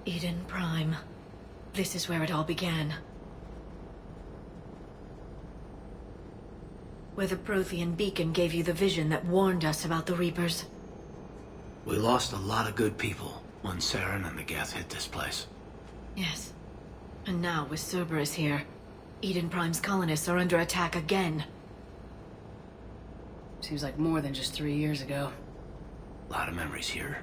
Eden Prime. This is where it all began. Where the Prothean beacon gave you the vision that warned us about the Reapers. We lost a lot of good people when Saren and the Geth hit this place. Yes. And now, with Cerberus here, Eden Prime's colonists are under attack again. Seems like more than just 3 years ago. A lot of memories here.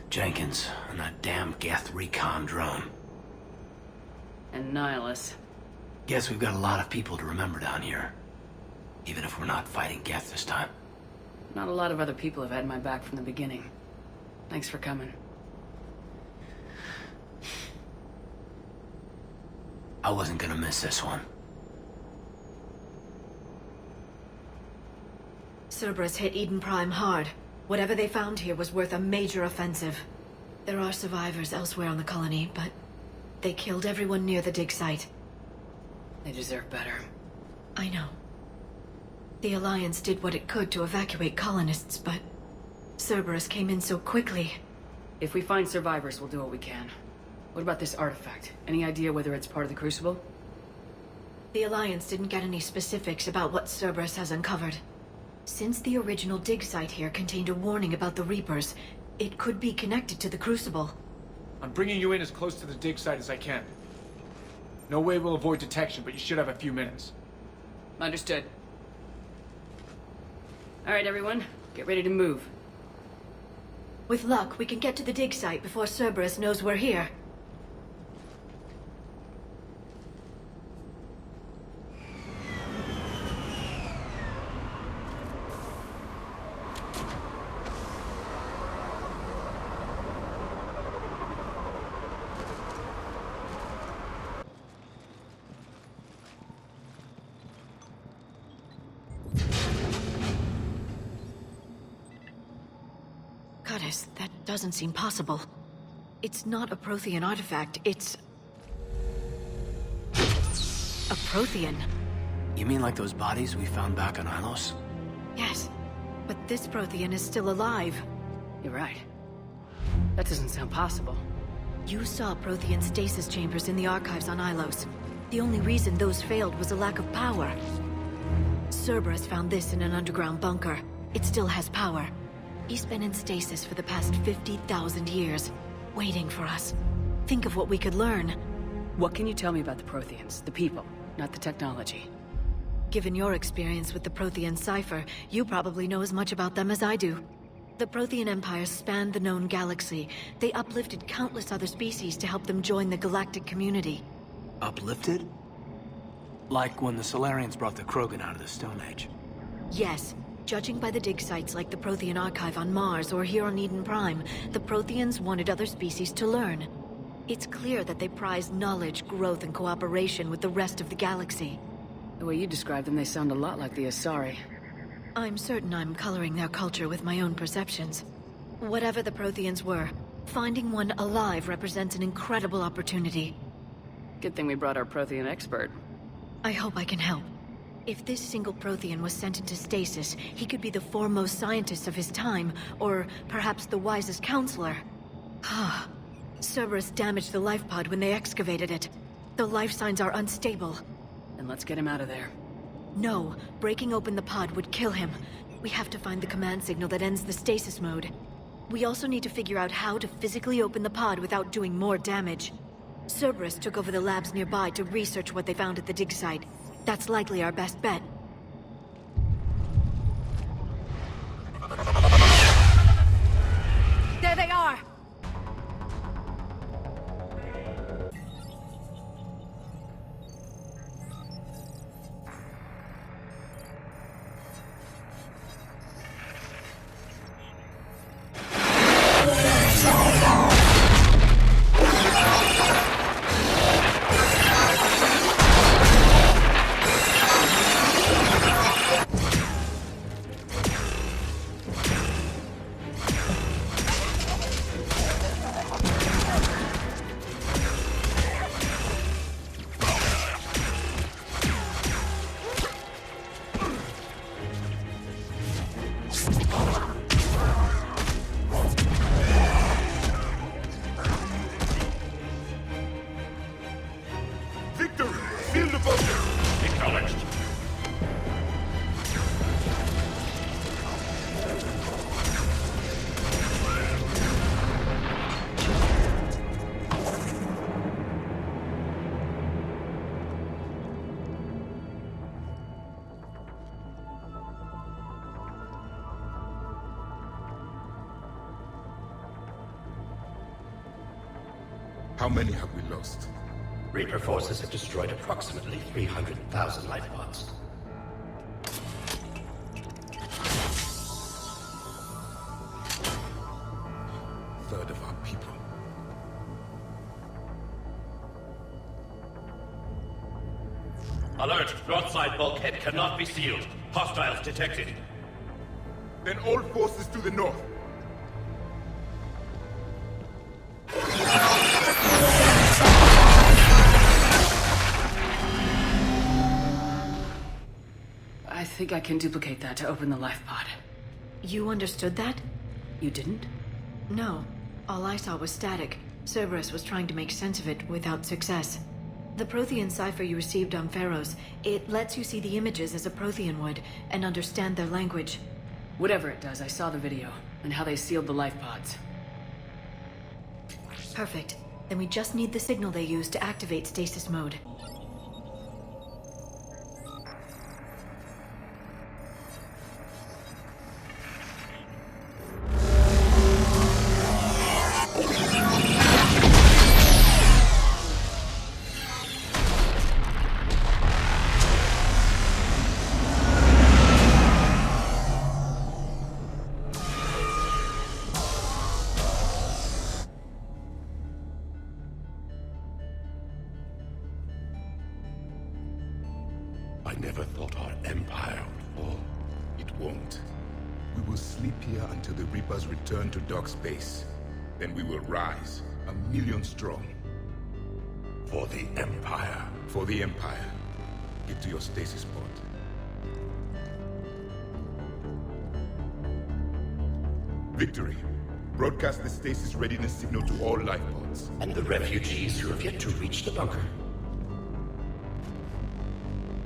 Jenkins and that damn Geth recon drone. And Nihilus. Guess we've got a lot of people to remember down here. Even if we're not fighting Geth this time. Not a lot of other people have had my back from the beginning. Thanks for coming. I wasn't gonna miss this one. Cerberus hit Eden Prime hard. Whatever they found here was worth a major offensive. There are survivors elsewhere on the colony, but they killed everyone near the dig site. They deserve better. I know. The Alliance did what it could to evacuate colonists, but Cerberus came in so quickly. If we find survivors, we'll do what we can. What about this artifact? Any idea whether it's part of the Crucible? The Alliance didn't get any specifics about what Cerberus has uncovered. Since the original dig site here contained a warning about the Reapers, it could be connected to the Crucible. I'm bringing you in as close to the dig site as I can. No way we'll avoid detection, but you should have a few minutes. Understood. All right, everyone. Get ready to move. With luck, we can get to the dig site before Cerberus knows we're here. Goddess, that doesn't seem possible. It's not a Prothean artifact, it's... a Prothean. You mean like those bodies we found back on Ilos? Yes, but this Prothean is still alive. You're right. That doesn't sound possible. You saw Prothean stasis chambers in the archives on Ilos. The only reason those failed was a lack of power. Cerberus found this in an underground bunker. It still has power. He's been in stasis for the past 50,000 years, waiting for us. Think of what we could learn. What can you tell me about the Protheans? The people, not the technology. Given your experience with the Prothean cipher, you probably know as much about them as I do. The Prothean Empire spanned the known galaxy. They uplifted countless other species to help them join the galactic community. Uplifted? Like when the Solarians brought the Krogan out of the Stone Age. Yes. Judging by the dig sites like the Prothean Archive on Mars or here on Eden Prime, the Protheans wanted other species to learn. It's clear that they prize knowledge, growth, and cooperation with the rest of the galaxy. The way you describe them, they sound a lot like the Asari. I'm certain I'm coloring their culture with my own perceptions. Whatever the Protheans were, finding one alive represents an incredible opportunity. Good thing we brought our Prothean expert. I hope I can help. If this single Prothean was sent into stasis, he could be the foremost scientist of his time, or perhaps the wisest counselor. Cerberus damaged the life pod when they excavated it. The life signs are unstable. Then let's get him out of there. No, breaking open the pod would kill him. We have to find the command signal that ends the stasis mode. We also need to figure out how to physically open the pod without doing more damage. Cerberus took over the labs nearby to research what they found at the dig site. That's likely our best bet. There they are! How many have we lost? Reaper forces have destroyed approximately 300,000 life pods. Third of our people. Alert! Broadside bulkhead cannot be sealed. Hostiles detected. Then all forces to the north. I think I can duplicate that to open the life pod. You understood that? You didn't? No. All I saw was static. Cerberus was trying to make sense of it without success. The Prothean cipher you received on Pharaohs, it lets you see the images as a Prothean would, and understand their language. Whatever it does, I saw the video, and how they sealed the life pods. Perfect. Then we just need the signal they used to activate stasis mode. I never thought our empire would fall. It won't. We will sleep here until the Reapers return to dark space. Then we will rise, 1,000,000 strong. For the Empire. For the Empire. Get to your stasis pod. Victory. Broadcast the stasis readiness signal to all life pods. And the refugees who have yet to reach the bunker.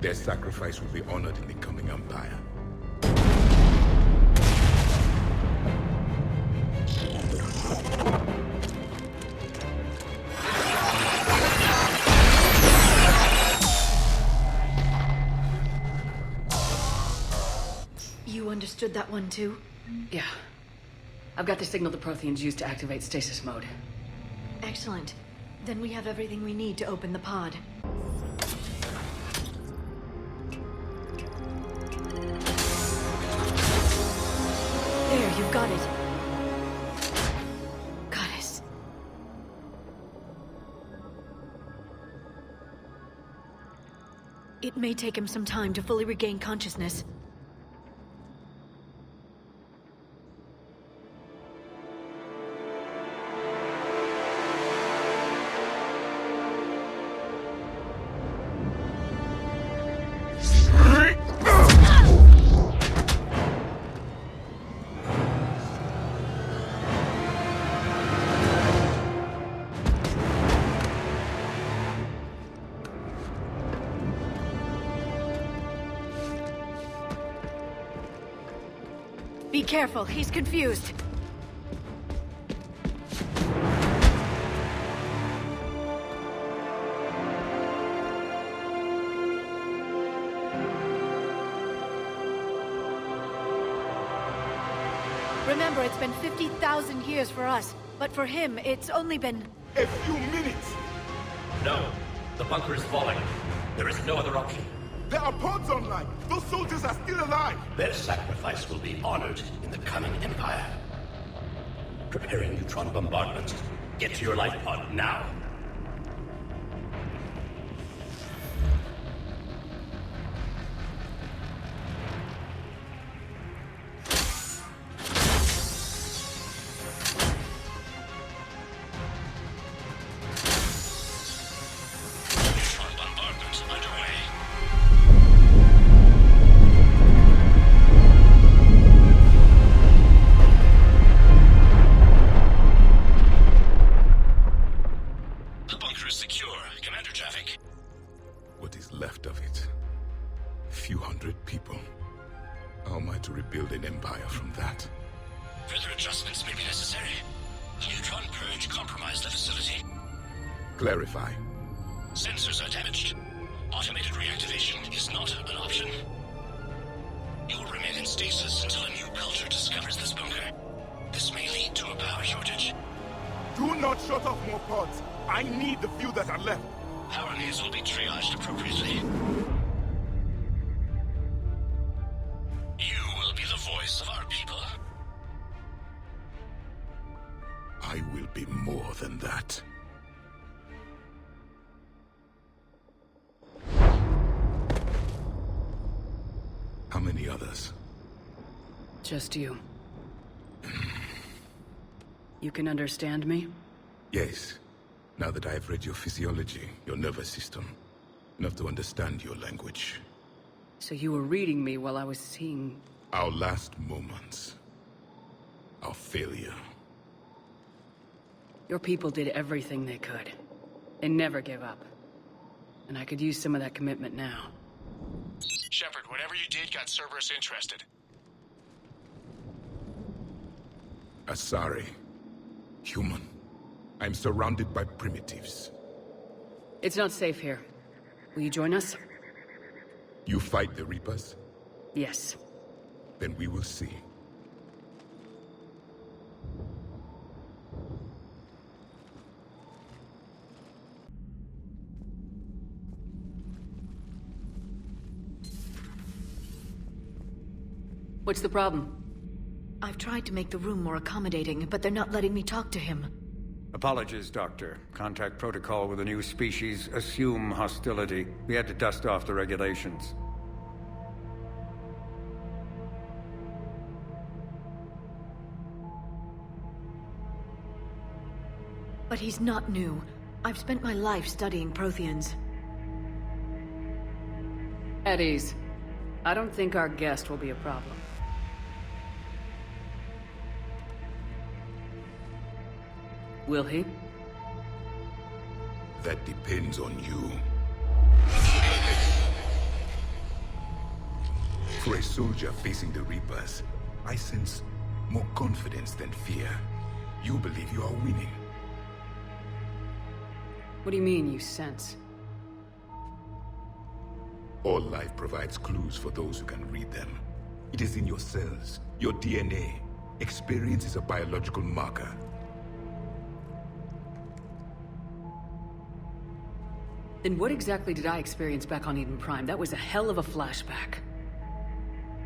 Their sacrifice will be honored in the coming Empire. You understood that one too? Yeah. I've got the signal the Protheans used to activate stasis mode. Excellent. Then we have everything we need to open the pod. There, you've got it. Goddess. It may take him some time to fully regain consciousness. Be careful, he's confused. Remember, it's been 50,000 years for us, but for him, it's only been... A few minutes! No. The bunker is falling. There is no other option. There are pods online! Those soldiers are still alive! Their sacrifice will be honored in the coming Empire. Preparing neutron bombardment. Get to your life pod now. Neutron bombardment underway. The bunker is secure, Commander Javik. What is left of it? A few hundred people. How am I to rebuild an empire from that? Further adjustments may be necessary. The neutron purge compromised the facility. Clarify. Sensors are damaged. Automated reactivation is not an option. You will remain in stasis until a new culture discovers this bunker. This may lead to a power shortage. Do not shut off more pods. I need the few that are left. Our needs will be triaged appropriately. You will be the voice of our people. I will be more than that. How many others? Just you. You can understand me? Yes. Now that I have read your physiology, your nervous system, enough to understand your language. So you were reading me while I was seeing... Our last moments. Our failure. Your people did everything they could. They never gave up. And I could use some of that commitment now. Shepard, whatever you did got Cerberus interested. Asari. Human. I'm surrounded by primitives. It's not safe here. Will you join us? You fight the Reapers? Yes. Then we will see. What's the problem? I've tried to make the room more accommodating, but they're not letting me talk to him. Apologies, Doctor. Contact protocol with a new species. Assume hostility. We had to dust off the regulations. But he's not new. I've spent my life studying Protheans. At ease. I don't think our guest will be a problem. Will he? That depends on you. For a soldier facing the Reapers, I sense more confidence than fear. You believe you are winning. What do you mean, you sense? All life provides clues for those who can read them. It is in your cells, your DNA. Experience is a biological marker. Then what exactly did I experience back on Eden Prime? That was a hell of a flashback.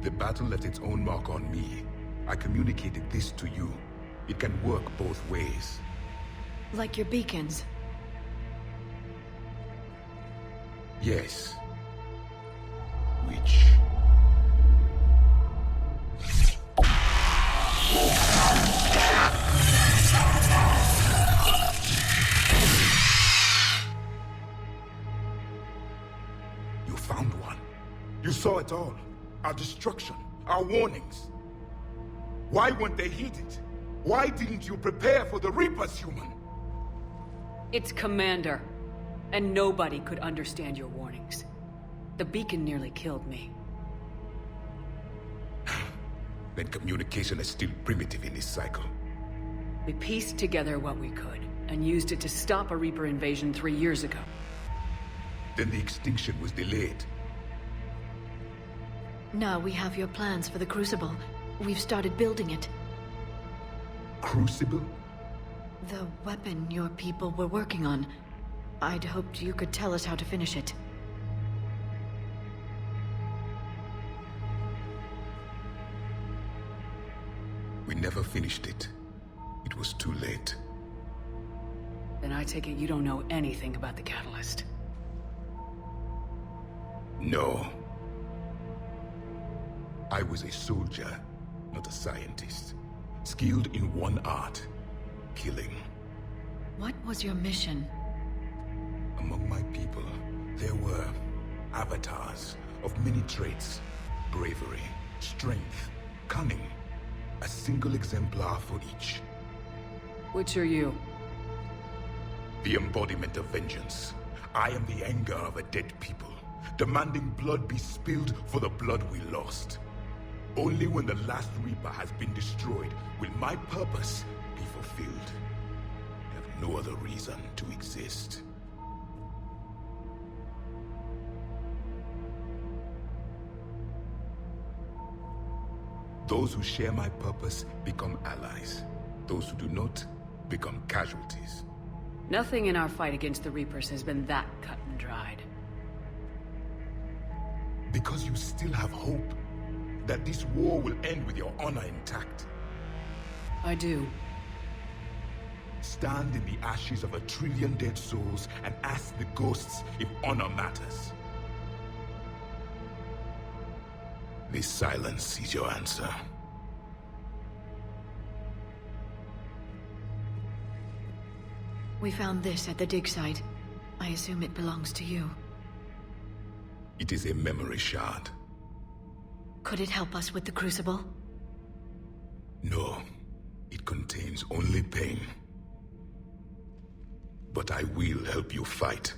The battle left its own mark on me. I communicated this to you. It can work both ways. Like your beacons. Yes. Which... You found one. You saw it all. Our destruction, our warnings. Why weren't they heeded? Why didn't you prepare for the Reapers, human? It's Commander. And nobody could understand your warnings. The beacon nearly killed me. Then communication is still primitive in this cycle. We pieced together what we could, and used it to stop a Reaper invasion 3 years ago. Then the extinction was delayed. Now we have your plans for the Crucible. We've started building it. Crucible? The weapon your people were working on. I'd hoped you could tell us how to finish it. We never finished it. It was too late. Then I take it you don't know anything about the catalyst. No. I was a soldier, not a scientist. Skilled in one art, killing. What was your mission? Among my people, there were avatars of many traits. Bravery, strength, cunning. A single exemplar for each. Which are you? The embodiment of vengeance. I am the anger of a dead people, demanding blood be spilled for the blood we lost. Only when the last Reaper has been destroyed will my purpose be fulfilled. I have no other reason to exist. Those who share my purpose become allies. Those who do not become casualties. Nothing in our fight against the Reapers has been that cut and dried. Because you still have hope that this war will end with your honor intact. I do. Stand in the ashes of 1 trillion dead souls and ask the ghosts if honor matters. This silence is your answer. We found this at the dig site. I assume it belongs to you. It is a memory shard. Could it help us with the Crucible? No, it contains only pain. But I will help you fight.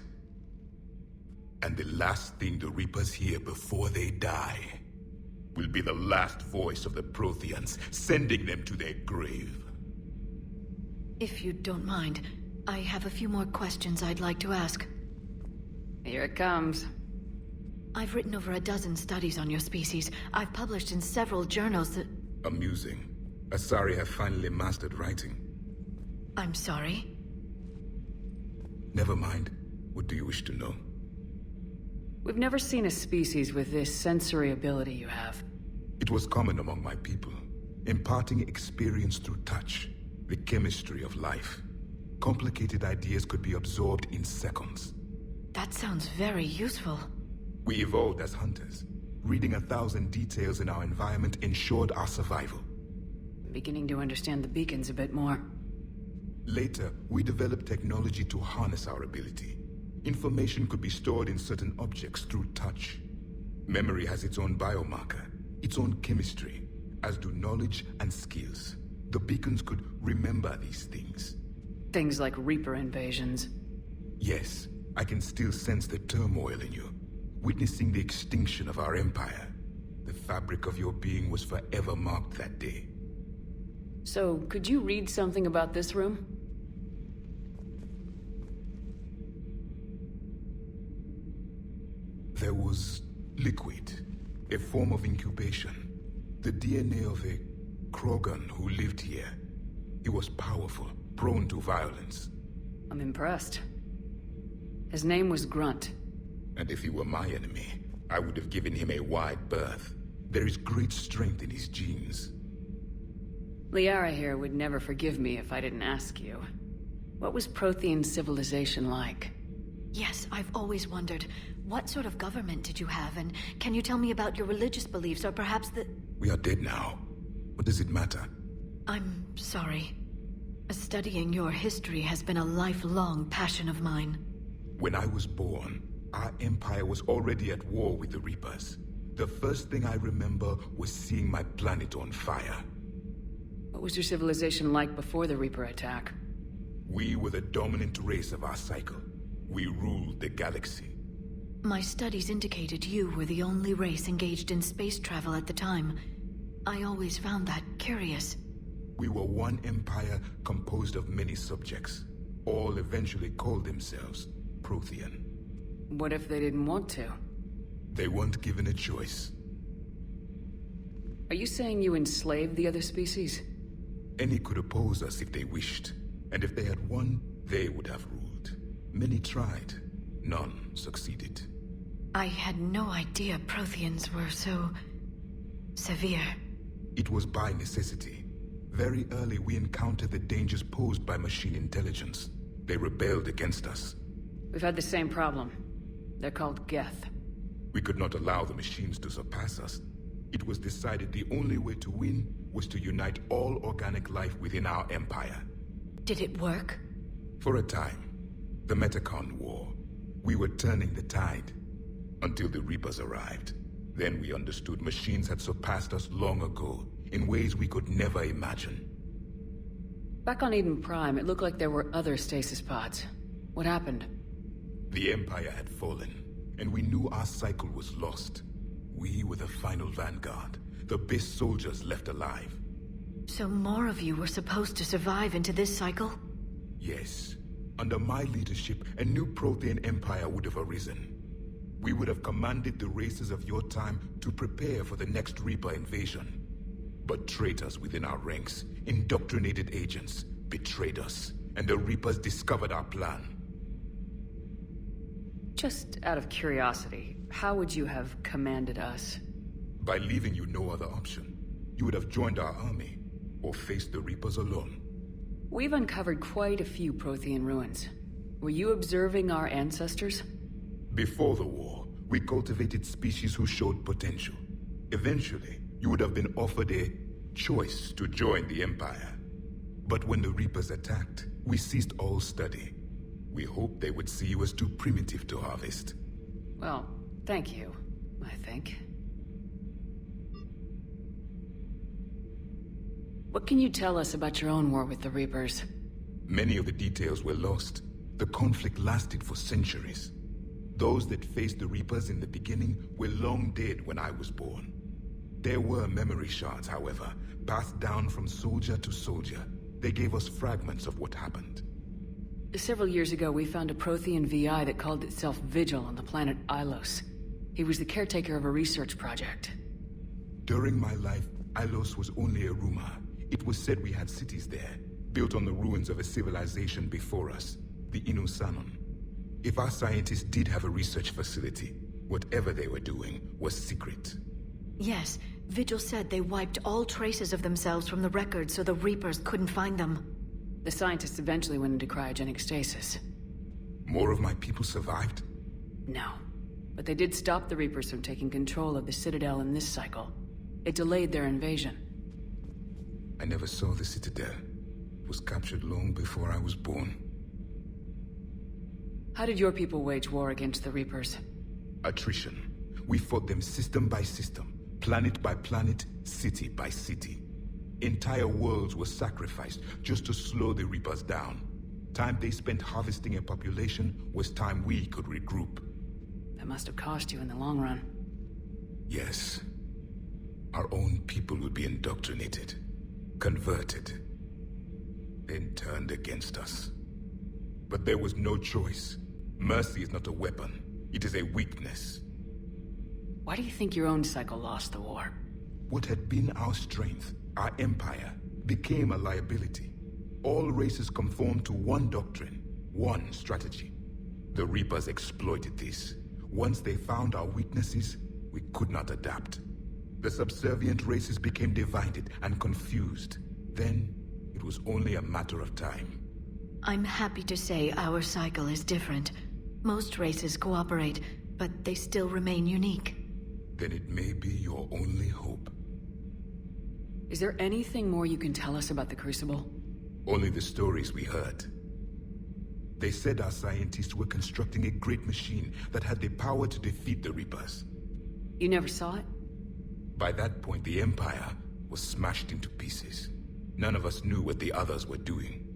And the last thing the Reapers hear before they die will be the last voice of the Protheans, sending them to their grave. If you don't mind, I have a few more questions I'd like to ask. Here it comes. I've written over a dozen studies on your species. I've published in several journals that... Amusing. Asari have finally mastered writing. I'm sorry? Never mind. What do you wish to know? We've never seen a species with this sensory ability you have. It was common among my people, imparting experience through touch, the chemistry of life. Complicated ideas could be absorbed in seconds. That sounds very useful. We evolved as hunters. Reading 1,000 details in our environment ensured our survival. I'm beginning to understand the beacons a bit more. Later, we developed technology to harness our ability. Information could be stored in certain objects through touch. Memory has its own biomarker, its own chemistry, as do knowledge and skills. The beacons could remember these things. Things like Reaper invasions. Yes, I can still sense the turmoil in you, witnessing the extinction of our empire. The fabric of your being was forever marked that day. So, could you read something about this room? There was liquid, a form of incubation. The DNA of a Krogan who lived here. He was powerful, prone to violence. I'm impressed. His name was Grunt. And if he were my enemy, I would have given him a wide berth. There is great strength in his genes. Liara here would never forgive me if I didn't ask you. What was Prothean civilization like? Yes, I've always wondered, what sort of government did you have, and can you tell me about your religious beliefs, or perhaps the... We are dead now. What does it matter? I'm sorry. Studying your history has been a lifelong passion of mine. When I was born, our empire was already at war with the Reapers. The first thing I remember was seeing my planet on fire. What was your civilization like before the Reaper attack? We were the dominant race of our cycle. We ruled the galaxy. My studies indicated you were the only race engaged in space travel at the time. I always found that curious. We were one empire composed of many subjects. All eventually called themselves Prothean. What if they didn't want to? They weren't given a choice. Are you saying you enslaved the other species? Any could oppose us if they wished. And if they had won, they would have ruled. Many tried. None succeeded. I had no idea Protheans were so... severe. It was by necessity. Very early we encountered the dangers posed by machine intelligence. They rebelled against us. We've had the same problem. They're called Geth. We could not allow the machines to surpass us. It was decided the only way to win was to unite all organic life within our empire. Did it work? For a time. The Metacon War. We were turning the tide. Until the Reapers arrived. Then we understood machines had surpassed us long ago, in ways we could never imagine. Back on Eden Prime, it looked like there were other stasis pods. What happened? The Empire had fallen, and we knew our cycle was lost. We were the final vanguard, the best soldiers left alive. So more of you were supposed to survive into this cycle? Yes. Under my leadership, a new Prothean Empire would have arisen. We would have commanded the races of your time to prepare for the next Reaper invasion. But traitors within our ranks, indoctrinated agents, betrayed us, and the Reapers discovered our plan. Just out of curiosity, how would you have commanded us? By leaving you no other option. You would have joined our army, or faced the Reapers alone. We've uncovered quite a few Prothean ruins. Were you observing our ancestors? Before the war, we cultivated species who showed potential. Eventually, you would have been offered a choice to join the Empire. But when the Reapers attacked, we ceased all study. We hoped they would see you as too primitive to harvest. Well, thank you, I think. What can you tell us about your own war with the Reapers? Many of the details were lost. The conflict lasted for centuries. Those that faced the Reapers in the beginning were long dead when I was born. There were memory shards, however, passed down from soldier to soldier. They gave us fragments of what happened. Several years ago, we found a Prothean VI that called itself Vigil on the planet Ilos. He was the caretaker of a research project. During my life, Ilos was only a rumor. It was said we had cities there, built on the ruins of a civilization before us, the Inusanon. If our scientists did have a research facility, whatever they were doing was secret. Yes, Vigil said they wiped all traces of themselves from the records so the Reapers couldn't find them. The scientists eventually went into cryogenic stasis. More of my people survived? No. But they did stop the Reapers from taking control of the Citadel in this cycle. It delayed their invasion. I never saw the Citadel. It was captured long before I was born. How did your people wage war against the Reapers? Attrition. We fought them system by system, planet by planet, city by city. Entire worlds were sacrificed just to slow the Reapers down. Time they spent harvesting a population was time we could regroup. That must have cost you in the long run. Yes. Our own people would be indoctrinated, converted, then turned against us. But there was no choice. Mercy is not a weapon. It is a weakness. Why do you think your own cycle lost the war? What had been our strength, our empire, became a liability. All races conformed to one doctrine, one strategy. The Reapers exploited this. Once they found our weaknesses, we could not adapt. The subservient races became divided and confused. Then, it was only a matter of time. I'm happy to say our cycle is different. Most races cooperate, but they still remain unique. Then it may be your only hope. Is there anything more you can tell us about the Crucible? Only the stories we heard. They said our scientists were constructing a great machine that had the power to defeat the Reapers. You never saw it? By that point, the Empire was smashed into pieces. None of us knew what the others were doing.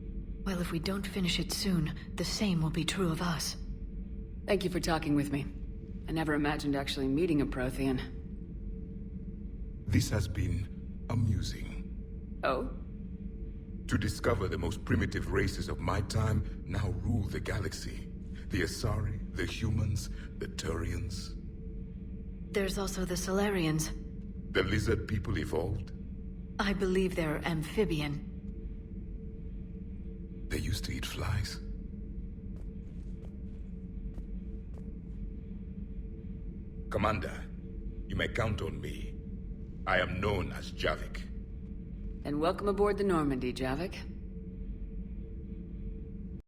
Well, if we don't finish it soon, the same will be true of us. Thank you for talking with me. I never imagined actually meeting a Prothean. This has been amusing. Oh? To discover the most primitive races of my time now rule the galaxy. The Asari, the humans, the Turians. There's also the Solarians. The lizard people evolved? I believe they're amphibian. They used to eat flies? Commander, you may count on me. I am known as Javik. And welcome aboard the Normandy, Javic.